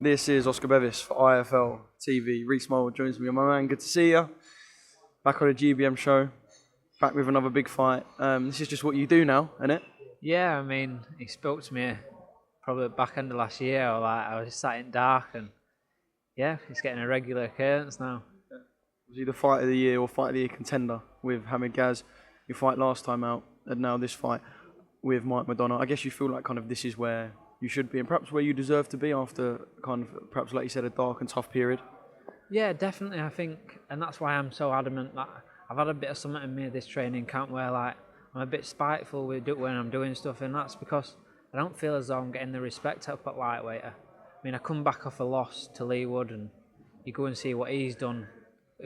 This is Oscar Bevis for IFL TV. Reece Mould joins me. My man, good to see you. Back on a GBM show. Back with another big fight. This is just what you do now, isn't it? Yeah, I mean, he spoke to me probably back end of last year. I was sat in dark, and yeah, it's getting a regular occurrence now. Was he the fight of the year or fight of the year contender with Hamid Gaz? Your fight last time out, and now this fight with Mike Madonna. I guess you feel like kind of this is where you should be, and perhaps where you deserve to be after kind of perhaps, like you said, a dark and tough period. Yeah, definitely. I think, and that's why I'm so adamant that I've had a bit of something in me this training camp where like I'm a bit spiteful when I'm doing stuff, and that's because I don't feel as though I'm getting the respect up at lightweight. I mean, I come back off a loss to Leigh, and you go and see what he's done,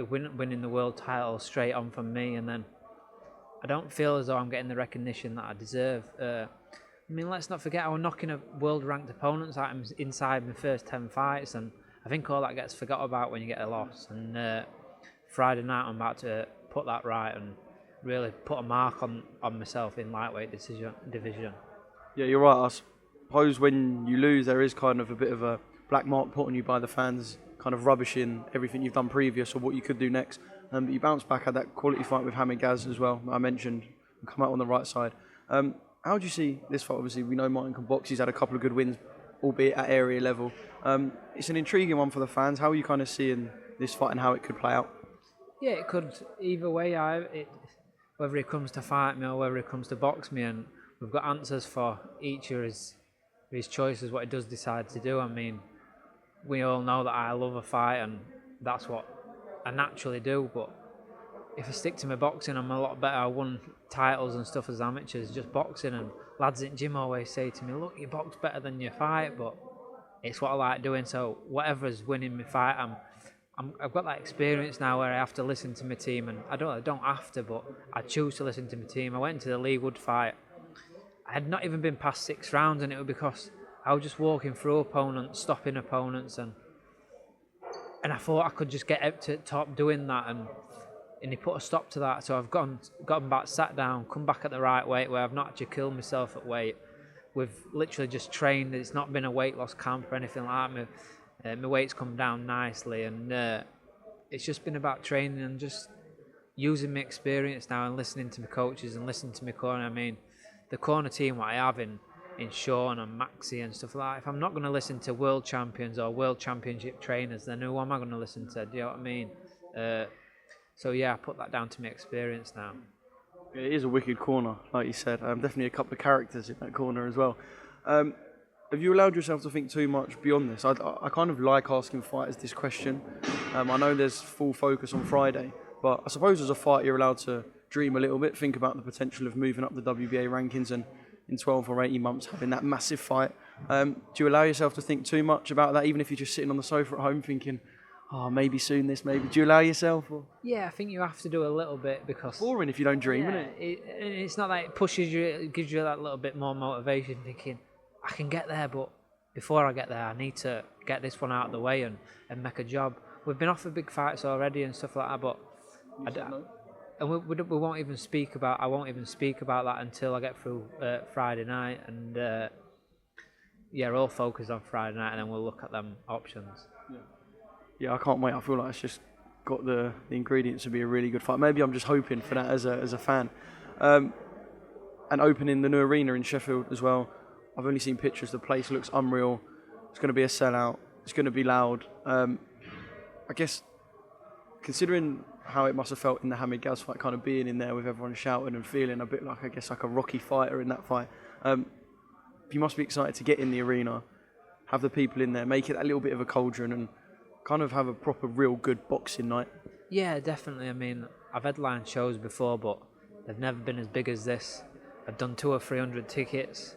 winning the world title straight on from me, and then I don't feel as though I'm getting the recognition that I deserve. I mean, let's not forget I was knocking a world-ranked opponents out inside my first 10 fights, and I think all that gets forgot about when you get a loss. And Friday night I'm about to put that right and really put a mark on myself in lightweight division. Yeah, you're right. I suppose when you lose, there is kind of a bit of a black mark put on you by the fans, kind of rubbishing everything you've done previous or what you could do next. But you bounced back, had that quality fight with Hamid Gaz as well, I mentioned, and come out on the right side. How do you see this fight? Obviously, we know Martin can box. He's had a couple of good wins, albeit at area level. It's an intriguing one for the fans. How are you kind of seeing this fight and how it could play out? Yeah, it could either way. Whether it comes to fight me or whether it comes to box me, and we've got answers for each of his choices, what he does decide to do. I mean, we all know that I love a fight, and that's what I naturally do, but if I stick to my boxing, I'm a lot better. I won titles and stuff as amateurs, just boxing, and lads in gym always say to me, look, you box better than you fight, but it's what I like doing, so whatever's winning my fight, I've got that experience now where I have to listen to my team, and I don't have to, but I choose to listen to my team. I went into the Leigh fight, I had not even been past 6 rounds, and it was because I was just walking through opponents, stopping opponents, and I thought I could just get up to the top doing that, and he put a stop to that. So I've gotten back, sat down, come back at the right weight where I've not actually killed myself at weight. We've literally just trained. It's not been a weight loss camp or anything like that. My weight's come down nicely, and it's just been about training and just using my experience now and listening to my coaches and listening to my corner. I mean, the corner team what I have in Sean and Maxi and stuff like that, if I'm not going to listen to world champions or world championship trainers, then who am I going to listen to? Do you know what I mean? So yeah, I put that down to my experience now. It is a wicked corner, like you said. Definitely a couple of characters in that corner as well. Have you allowed yourself to think too much beyond this? I kind of like asking fighters this question. I know there's full focus on Friday, but I suppose as a fighter you're allowed to dream a little bit, think about the potential of moving up the WBA rankings and in 12 or 18 months having that massive fight. Do you allow yourself to think too much about that, even if you're just sitting on the sofa at home thinking, oh, maybe soon this, maybe? Do you allow yourself? Or? Yeah, I think you have to do a little bit because... It's boring if you don't dream, isn't it? It's not like it pushes you, it gives you that little bit more motivation, thinking, I can get there, but before I get there, I need to get this one out of the way and make a job. We've been offered big fights already and stuff like that, but... And we won't even speak about... I won't even speak about that until I get through Friday night, and yeah, we're all focused on Friday night, and then we'll look at them options. Yeah, I can't wait. I feel like it's just got the ingredients to be a really good fight. Maybe I'm just hoping for that as a fan. And opening the new arena in Sheffield as well. I've only seen pictures. The place looks unreal. It's going to be a sellout. It's going to be loud. I guess, considering how it must have felt in the Hamid Gaz fight, kind of being in there with everyone shouting and feeling a bit like, I guess, like a Rocky fighter in that fight. You must be excited to get in the arena, have the people in there, make it a little bit of a cauldron, and kind of have a proper, real good boxing night. Yeah, definitely. I mean, I've headlined shows before, but they've never been as big as this. I've done 200 or 300 tickets.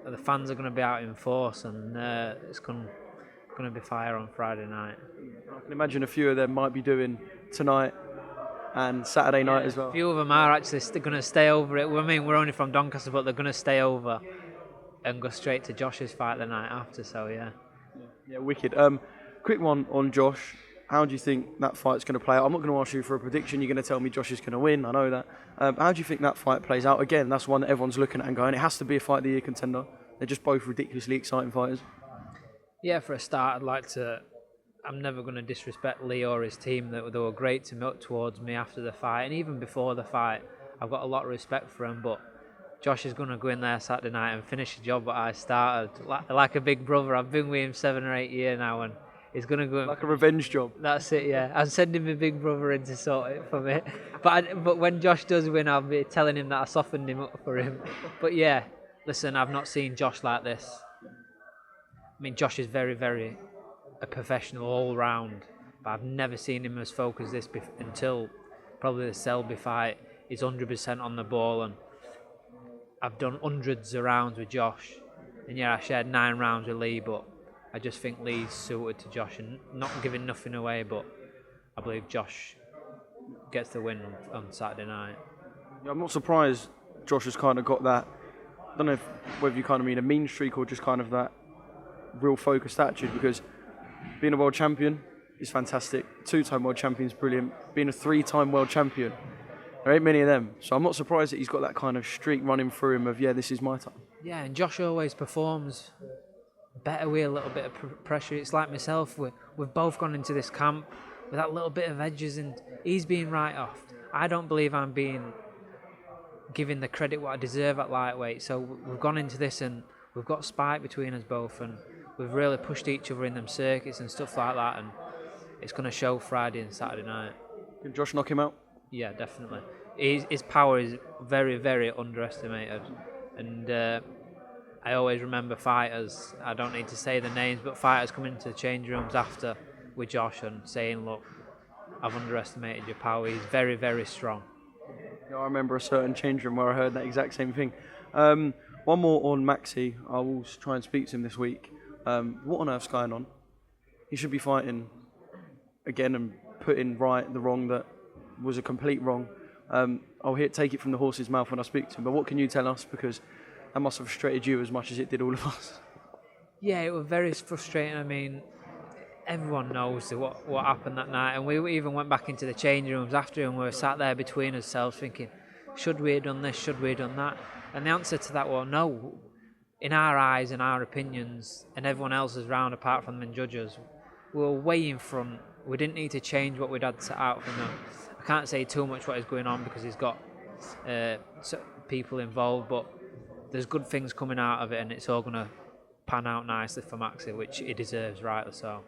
The fans are going to be out in force, and it's going to be fire on Friday night. I can imagine a few of them might be doing tonight and Saturday night as well. A few of them are actually going to stay over it. I mean, we're only from Doncaster, but they're going to stay over and go straight to Josh's fight the night after, so yeah. Yeah, wicked. Quick one on Josh. How do you think that fight's going to play out? I'm not going to ask you for a prediction. You're going to tell me Josh is going to win. I know that. How do you think that fight plays out? Again, that's one that everyone's looking at and going, it has to be a fight of the year contender. They're just both ridiculously exciting fighters. Yeah, for a start, I'd like to. I'm never going to disrespect Leigh or his team. That they were great towards me after the fight, and even before the fight. I've got a lot of respect for him. But Josh is going to go in there Saturday night and finish the job that I started. Like a big brother, I've been with him 7 or 8 years now, and he's going to go. Like a revenge job. That's it, yeah. I'm sending my big brother in to sort it for me. But when Josh does win, I'll be telling him that I softened him up for him. But yeah, listen, I've not seen Josh like this. I mean, Josh is very, very a professional all round, but I've never seen him as focused this until probably the Selby fight. He's 100% on the ball, and I've done hundreds of rounds with Josh. And yeah, I shared 9 rounds with Leigh, but I just think Leigh's suited to Josh and not giving nothing away, but I believe Josh gets the win on Saturday night. Yeah, I'm not surprised Josh has kind of got that, I don't know whether you kind of mean a mean streak or just kind of that real focused attitude, because being a world champion is fantastic. 2-time world champion is brilliant. Being a 3-time world champion, there ain't many of them. So I'm not surprised that he's got that kind of streak running through him of, yeah, this is my time. Yeah, and Josh always performs better with a little bit of pressure. It's like myself, we've both gone into this camp with that little bit of edges, and he's being right off. I don't believe I'm being given the credit what I deserve at lightweight. So we've gone into this and we've got spike between us both, and we've really pushed each other in them circuits and stuff like that, and it's going to show Friday and Saturday night. Can Josh knock him out? Yeah, definitely. His power is very, very underestimated, and I always remember fighters, I don't need to say the names, but fighters coming into the change rooms after with Josh and saying, look, I've underestimated your power. He's very, very strong. Yeah, I remember a certain change room where I heard that exact same thing. One more on Maxi. I will try and speak to him this week. What on earth's going on? He should be fighting again and putting right the wrong that was a complete wrong. I'll take it from the horse's mouth when I speak to him, but what can you tell us? Because that must have frustrated you as much as it did all of us. Yeah, it was very frustrating. I mean, everyone knows what happened that night, and we even went back into the change rooms after, and we were sat there between ourselves thinking, should we have done this, should we have done that? And the answer to that was no. In our eyes and our opinions, and everyone else's round apart from the judges, we were way in front. We didn't need to change what we'd had set out from them. I can't say too much what is going on because he's got people involved, but there's good things coming out of it, and it's all going to pan out nicely for Maxi, which he deserves, rightly so.